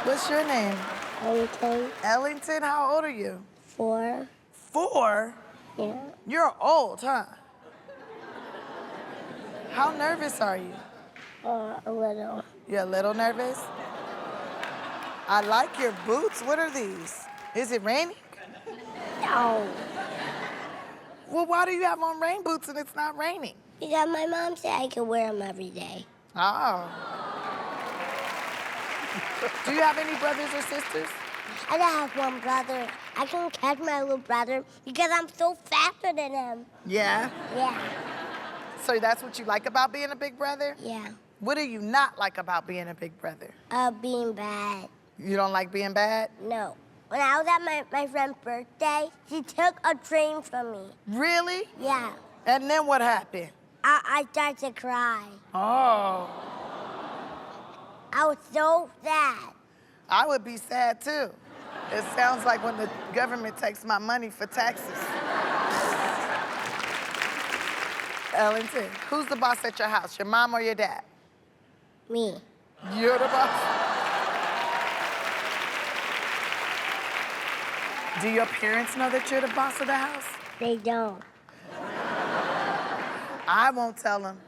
What's your name? Ellington. Ellington, how old are you? 4. 4? Yeah. You're old, huh? How nervous are you? A little. You're a little nervous? I like your boots. What are these? Is it raining? No. Well, why do you have on rain boots and it's not raining? Because my mom said I could wear them every day. Oh. Do you have any brothers or sisters? I don't have one brother. I can catch my little brother because I'm so faster than him. Yeah? Yeah. So that's what you like about being a big brother? Yeah. What do you not like about being a big brother? Being bad. You don't like being bad? No. When I was at my friend's birthday, she took a train from me. Really? Yeah. And then what happened? I started to cry. Oh. I was so sad. I would be sad too. It sounds like when the government takes my money for taxes. Ellington, who's the boss at your house, your mom or your dad? Me. You're the boss? Do your parents know that you're the boss of the house? They don't. I won't tell them.